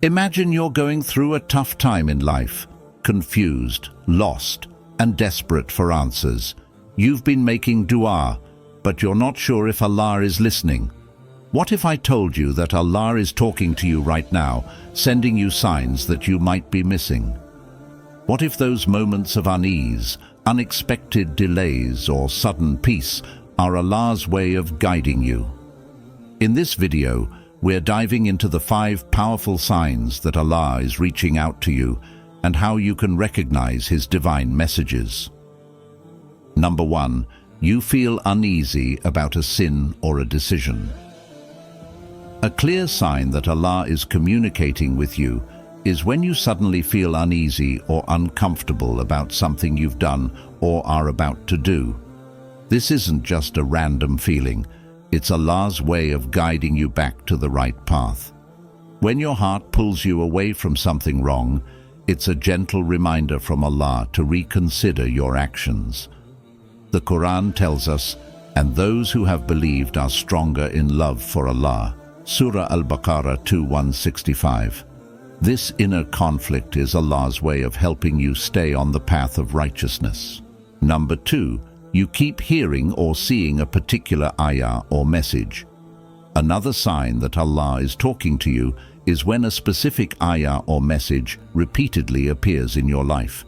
Imagine you're going through a tough time in life, confused, lost, and desperate for answers. You've been making dua, but you're not sure if Allah is listening. What if I told you that Allah is talking to you right now, sending you signs that you might be missing? What if those moments of unease, unexpected delays, or sudden peace are Allah's way of guiding you? In this video, we're diving into the 5 powerful signs that Allah is reaching out to you and how you can recognize His divine messages. Number 1. You feel uneasy about a sin or a decision. A clear sign that Allah is communicating with you is when you suddenly feel uneasy or uncomfortable about something you've done or are about to do. This isn't just a random feeling, it's Allah's way of guiding you back to the right path. When your heart pulls you away from something wrong, it's a gentle reminder from Allah to reconsider your actions. The Quran tells us, "And those who have believed are stronger in love for Allah." Surah Al-Baqarah 2:165. This inner conflict is Allah's way of helping you stay on the path of righteousness. Number 2. You keep hearing or seeing a particular ayah or message. Another sign that Allah is talking to you is when a specific ayah or message repeatedly appears in your life.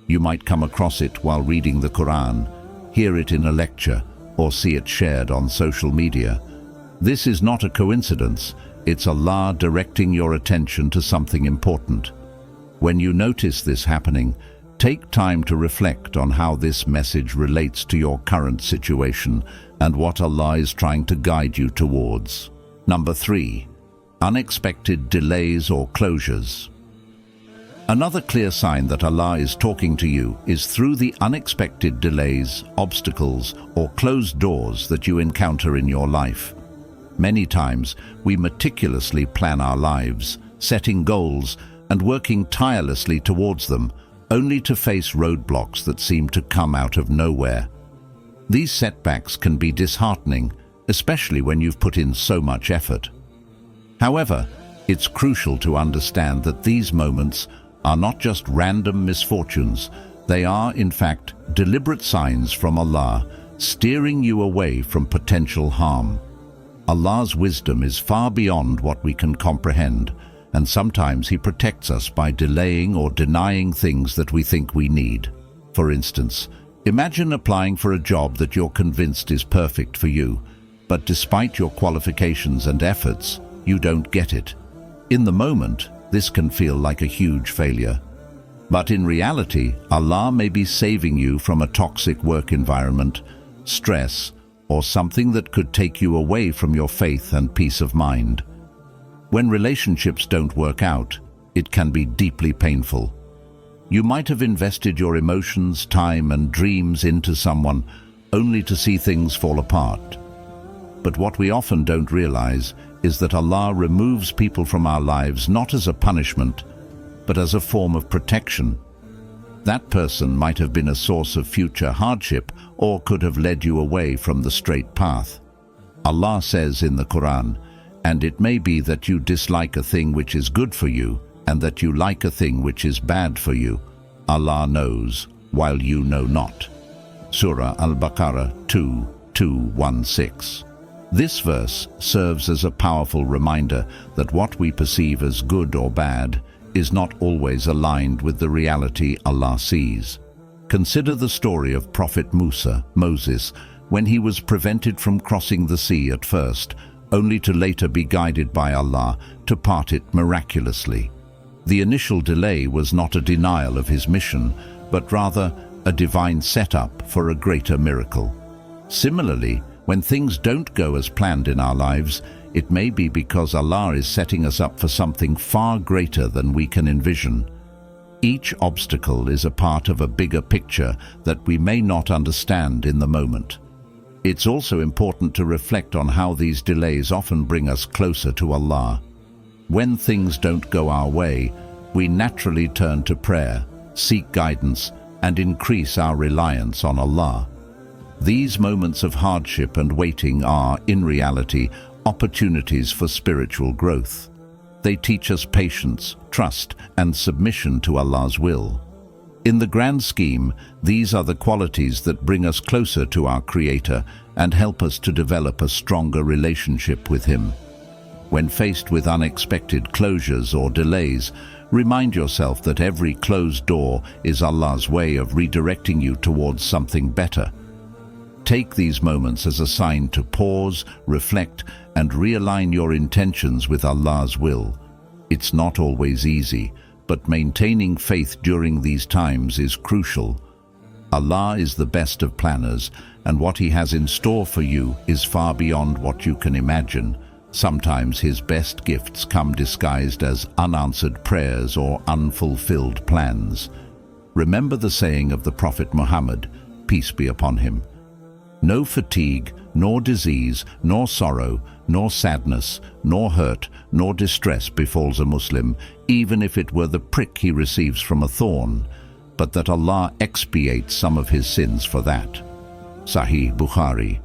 You might come across it while reading the Quran, hear it in a lecture, or see it shared on social media. This is not a coincidence, it's Allah directing your attention to something important. When you notice this happening, take time to reflect on how this message relates to your current situation and what Allah is trying to guide you towards. Number 3. Unexpected delays or closures. Another clear sign that Allah is talking to you is through the unexpected delays, obstacles, or closed doors that you encounter in your life. Many times, we meticulously plan our lives, setting goals and working tirelessly towards them, only to face roadblocks that seem to come out of nowhere. These setbacks can be disheartening, especially when you've put in so much effort. However, it's crucial to understand that these moments are not just random misfortunes, they are, in fact, deliberate signs from Allah, steering you away from potential harm. Allah's wisdom is far beyond what we can comprehend, and sometimes He protects us by delaying or denying things that we think we need. For instance, imagine applying for a job that you're convinced is perfect for you, but despite your qualifications and efforts, you don't get it. In the moment, this can feel like a huge failure. But in reality, Allah may be saving you from a toxic work environment, stress, or something that could take you away from your faith and peace of mind. When relationships don't work out, it can be deeply painful. You might have invested your emotions, time, and dreams into someone only to see things fall apart. But what we often don't realize is that Allah removes people from our lives not as a punishment, but as a form of protection. That person might have been a source of future hardship or could have led you away from the straight path. Allah says in the Quran, "And it may be that you dislike a thing which is good for you, and that you like a thing which is bad for you. Allah knows, while you know not." Surah Al-Baqarah 2:216. This verse serves as a powerful reminder that what we perceive as good or bad is not always aligned with the reality Allah sees. Consider the story of Prophet Moses, when he was prevented from crossing the sea at first, only to later be guided by Allah to part it miraculously. The initial delay was not a denial of his mission, but rather a divine setup for a greater miracle. Similarly, when things don't go as planned in our lives, it may be because Allah is setting us up for something far greater than we can envision. Each obstacle is a part of a bigger picture that we may not understand in the moment. It's also important to reflect on how these delays often bring us closer to Allah. When things don't go our way, we naturally turn to prayer, seek guidance, and increase our reliance on Allah. These moments of hardship and waiting are, in reality, opportunities for spiritual growth. They teach us patience, trust, and submission to Allah's will. In the grand scheme, these are the qualities that bring us closer to our Creator and help us to develop a stronger relationship with Him. When faced with unexpected closures or delays, remind yourself that every closed door is Allah's way of redirecting you towards something better. Take these moments as a sign to pause, reflect, and realign your intentions with Allah's will. It's not always easy, but maintaining faith during these times is crucial. Allah is the best of planners, and what He has in store for you is far beyond what you can imagine. Sometimes His best gifts come disguised as unanswered prayers or unfulfilled plans. Remember the saying of the Prophet Muhammad, peace be upon him: "No fatigue, nor disease, nor sorrow, nor sadness, nor hurt, nor distress befalls a Muslim, even if it were the prick he receives from a thorn, but that Allah expiates some of his sins for that." Sahih Bukhari.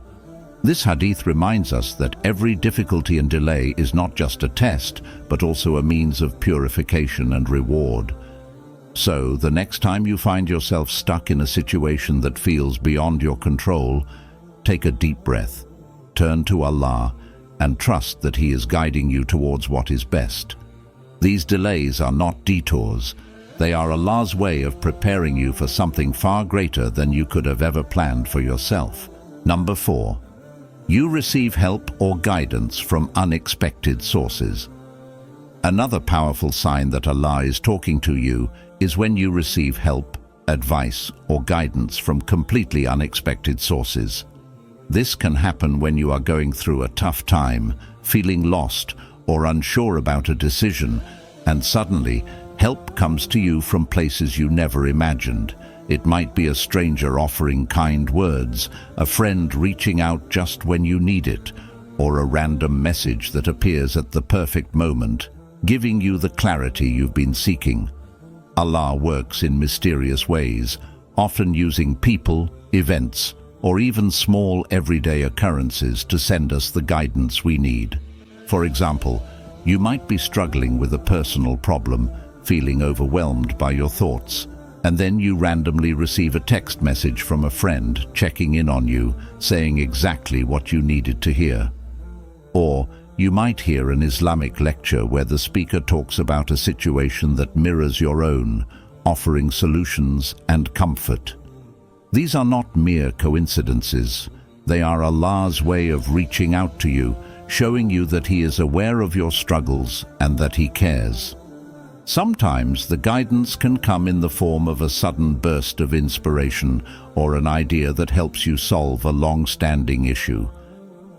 This hadith reminds us that every difficulty and delay is not just a test, but also a means of purification and reward. So, the next time you find yourself stuck in a situation that feels beyond your control, take a deep breath, turn to Allah, and trust that He is guiding you towards what is best. These delays are not detours. They are Allah's way of preparing you for something far greater than you could have ever planned for yourself. Number 4. You receive help or guidance from unexpected sources. Another powerful sign that Allah is talking to you is when you receive help, advice, or guidance from completely unexpected sources. This can happen when you are going through a tough time, feeling lost or unsure about a decision, and suddenly help comes to you from places you never imagined. It might be a stranger offering kind words, a friend reaching out just when you need it, or a random message that appears at the perfect moment, giving you the clarity you've been seeking. Allah works in mysterious ways, often using people, events, or even small everyday occurrences to send us the guidance we need. For example, you might be struggling with a personal problem, feeling overwhelmed by your thoughts, and then you randomly receive a text message from a friend checking in on you, saying exactly what you needed to hear. Or you might hear an Islamic lecture where the speaker talks about a situation that mirrors your own, offering solutions and comfort. These are not mere coincidences. They are Allah's way of reaching out to you, showing you that He is aware of your struggles and that He cares. Sometimes the guidance can come in the form of a sudden burst of inspiration or an idea that helps you solve a long-standing issue.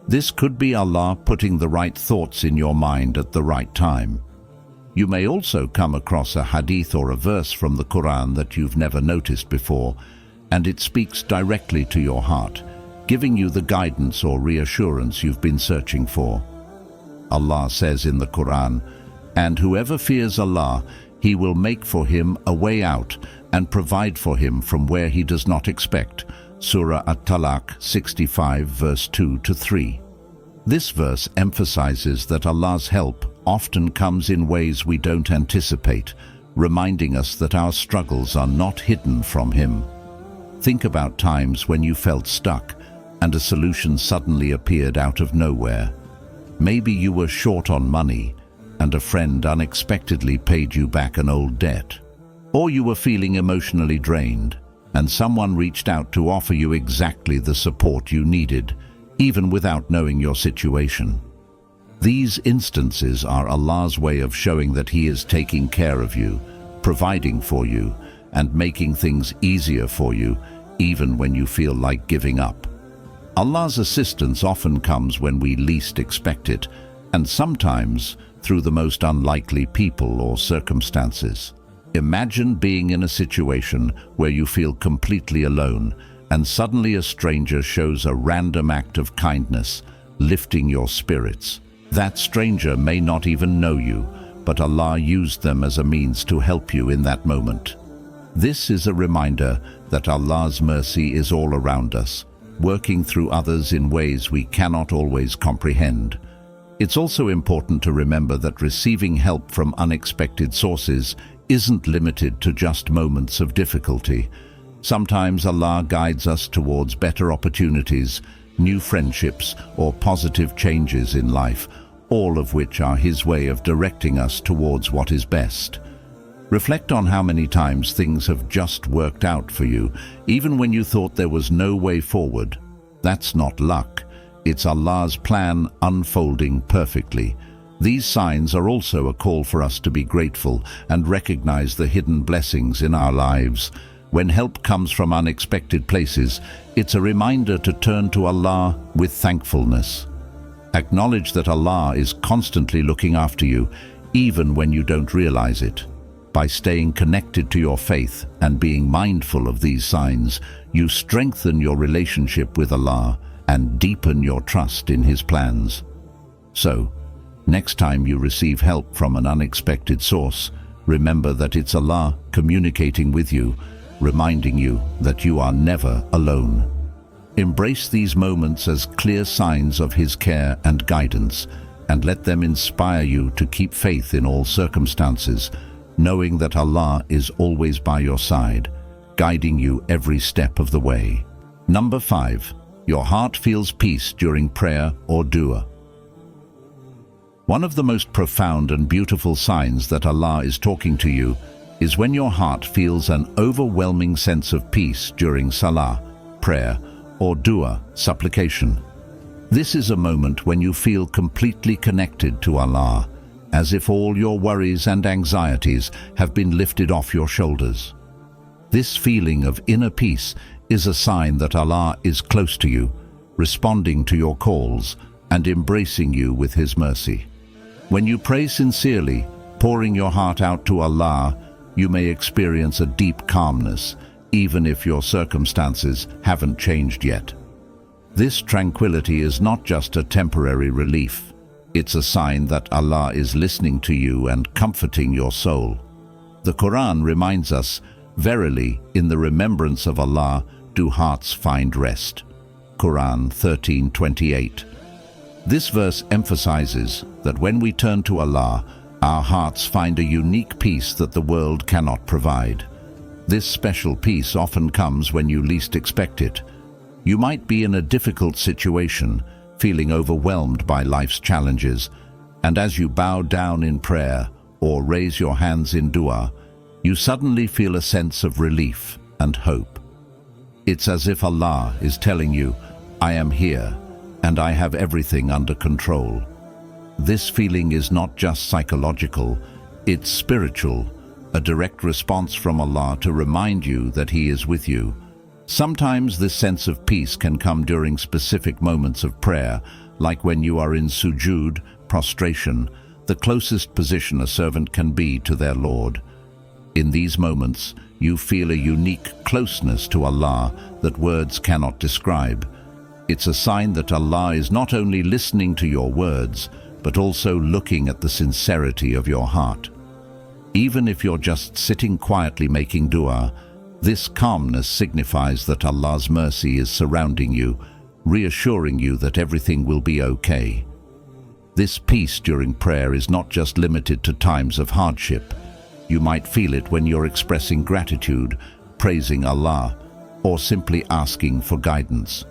This could be Allah putting the right thoughts in your mind at the right time. You may also come across a hadith or a verse from the Quran that you've never noticed before, and it speaks directly to your heart, giving you the guidance or reassurance you've been searching for. Allah says in the Quran, "And whoever fears Allah, He will make for him a way out and provide for him from where he does not expect." Surah At-Talaq 65 verse 2-3. This verse emphasizes that Allah's help often comes in ways we don't anticipate, reminding us that our struggles are not hidden from Him. Think about times when you felt stuck and a solution suddenly appeared out of nowhere. Maybe you were short on money and a friend unexpectedly paid you back an old debt. Or you were feeling emotionally drained and someone reached out to offer you exactly the support you needed, even without knowing your situation. These instances are Allah's way of showing that He is taking care of you, providing for you, and making things easier for you, even when you feel like giving up. Allah's assistance often comes when we least expect it, and sometimes through the most unlikely people or circumstances. Imagine being in a situation where you feel completely alone, and suddenly a stranger shows a random act of kindness, lifting your spirits. That stranger may not even know you, but Allah used them as a means to help you in that moment. This is a reminder that Allah's mercy is all around us, working through others in ways we cannot always comprehend. It's also important to remember that receiving help from unexpected sources isn't limited to just moments of difficulty. Sometimes Allah guides us towards better opportunities, new friendships, or positive changes in life, all of which are His way of directing us towards what is best. Reflect on how many times things have just worked out for you, even when you thought there was no way forward. That's not luck. It's Allah's plan unfolding perfectly. These signs are also a call for us to be grateful and recognize the hidden blessings in our lives. When help comes from unexpected places, it's a reminder to turn to Allah with thankfulness. Acknowledge that Allah is constantly looking after you, even when you don't realize it. By staying connected to your faith and being mindful of these signs, you strengthen your relationship with Allah and deepen your trust in His plans. So, next time you receive help from an unexpected source, remember that it's Allah communicating with you, reminding you that you are never alone. Embrace these moments as clear signs of His care and guidance, and let them inspire you to keep faith in all circumstances, knowing that Allah is always by your side, guiding you every step of the way. Number 5. Your heart feels peace during prayer or dua. One of the most profound and beautiful signs that Allah is talking to you is when your heart feels an overwhelming sense of peace during salah, prayer, or dua, supplication. This is a moment when you feel completely connected to Allah, as if all your worries and anxieties have been lifted off your shoulders. This feeling of inner peace is a sign that Allah is close to you, responding to your calls and embracing you with His mercy. When you pray sincerely, pouring your heart out to Allah, you may experience a deep calmness, even if your circumstances haven't changed yet. This tranquility is not just a temporary relief. It's a sign that Allah is listening to you and comforting your soul. The Quran reminds us, "Verily, in the remembrance of Allah do hearts find rest." Quran 13:28. This verse emphasizes that when we turn to Allah, our hearts find a unique peace that the world cannot provide. This special peace often comes when you least expect it. You might be in a difficult situation, feeling overwhelmed by life's challenges, and as you bow down in prayer or raise your hands in dua, you suddenly feel a sense of relief and hope. It's as if Allah is telling you, "I am here, and I have everything under control." This feeling is not just psychological, it's spiritual, a direct response from Allah to remind you that He is with you. Sometimes this sense of peace can come during specific moments of prayer, like when you are in sujood, prostration, the closest position a servant can be to their Lord. In these moments, you feel a unique closeness to Allah that words cannot describe. It's a sign that Allah is not only listening to your words, but also looking at the sincerity of your heart. Even if you're just sitting quietly making dua, this calmness signifies that Allah's mercy is surrounding you, reassuring you that everything will be okay. This peace during prayer is not just limited to times of hardship. You might feel it when you're expressing gratitude, praising Allah, or simply asking for guidance.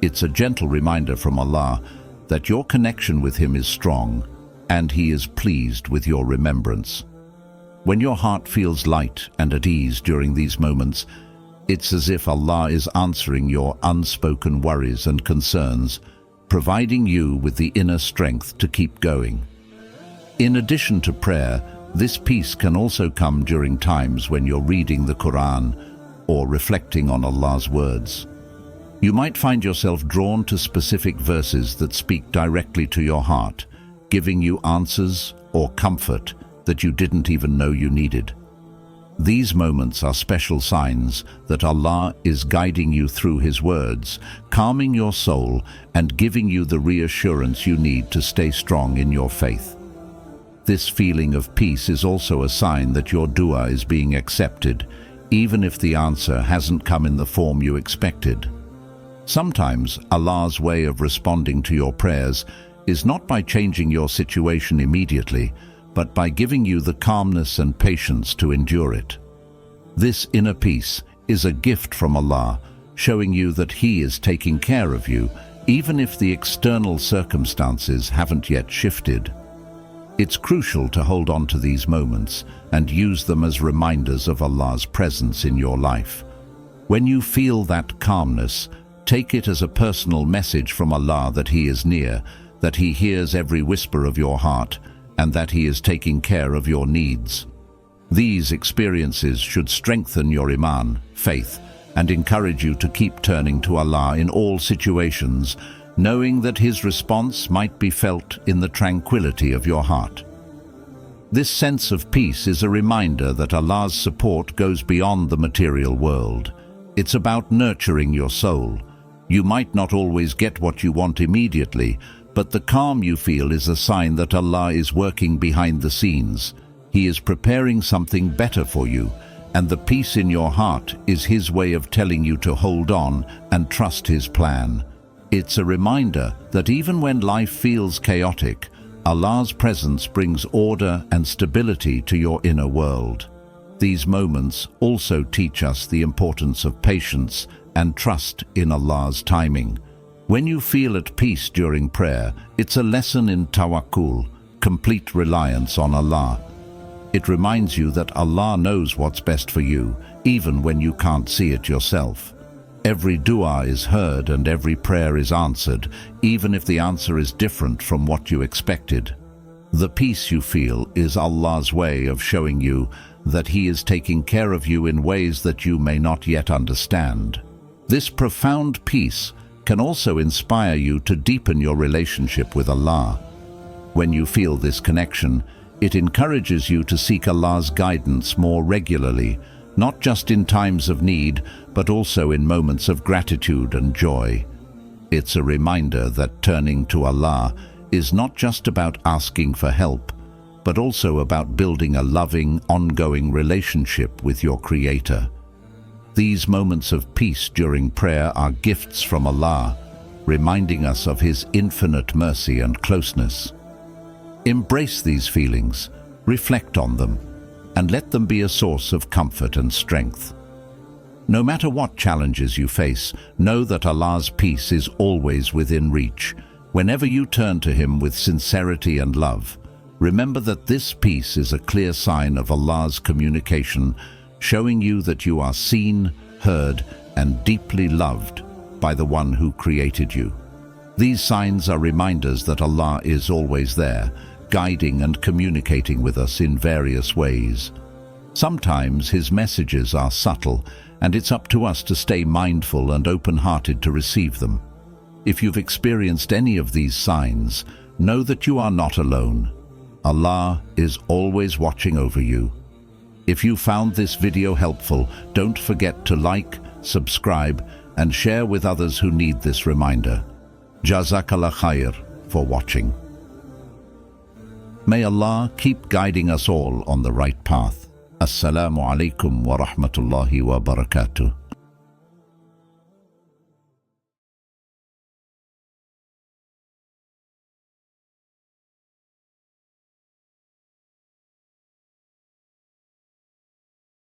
It's a gentle reminder from Allah that your connection with Him is strong, and He is pleased with your remembrance. When your heart feels light and at ease during these moments, it's as if Allah is answering your unspoken worries and concerns, providing you with the inner strength to keep going. In addition to prayer, this peace can also come during times when you're reading the Quran or reflecting on Allah's words. You might find yourself drawn to specific verses that speak directly to your heart, giving you answers or comfort that you didn't even know you needed. These moments are special signs that Allah is guiding you through His words, calming your soul and giving you the reassurance you need to stay strong in your faith. This feeling of peace is also a sign that your dua is being accepted, even if the answer hasn't come in the form you expected. Sometimes Allah's way of responding to your prayers is not by changing your situation immediately, but by giving you the calmness and patience to endure it. This inner peace is a gift from Allah, showing you that He is taking care of you, even if the external circumstances haven't yet shifted. It's crucial to hold on to these moments and use them as reminders of Allah's presence in your life. When you feel that calmness, take it as a personal message from Allah that He is near, that He hears every whisper of your heart, and that He is taking care of your needs. These experiences should strengthen your iman, faith, and encourage you to keep turning to Allah in all situations, knowing that His response might be felt in the tranquility of your heart. This sense of peace is a reminder that Allah's support goes beyond the material world. It's about nurturing your soul. You might not always get what you want immediately, but the calm you feel is a sign that Allah is working behind the scenes. He is preparing something better for you, and the peace in your heart is His way of telling you to hold on and trust His plan. It's a reminder that even when life feels chaotic, Allah's presence brings order and stability to your inner world. These moments also teach us the importance of patience and trust in Allah's timing. When you feel at peace during prayer, it's a lesson in tawakkul, complete reliance on Allah. It reminds you that Allah knows what's best for you, even when you can't see it yourself. Every dua is heard and every prayer is answered, even if the answer is different from what you expected. The peace you feel is Allah's way of showing you that He is taking care of you in ways that you may not yet understand. This profound peace can also inspire you to deepen your relationship with Allah. When you feel this connection, it encourages you to seek Allah's guidance more regularly, not just in times of need, but also in moments of gratitude and joy. It's a reminder that turning to Allah is not just about asking for help, but also about building a loving, ongoing relationship with your Creator. These moments of peace during prayer are gifts from Allah, reminding us of His infinite mercy and closeness. Embrace these feelings, reflect on them, and let them be a source of comfort and strength. No matter what challenges you face, know that Allah's peace is always within reach. Whenever you turn to Him with sincerity and love, remember that this peace is a clear sign of Allah's communication, showing you that you are seen, heard, and deeply loved by the One who created you. These signs are reminders that Allah is always there, guiding and communicating with us in various ways. Sometimes His messages are subtle, and it's up to us to stay mindful and open-hearted to receive them. If you've experienced any of these signs, know that you are not alone. Allah is always watching over you. If you found this video helpful, don't forget to like, subscribe, and share with others who need this reminder. Jazakallah khair for watching. May Allah keep guiding us all on the right path. Assalamu alaikum wa rahmatullahi wa barakatuh.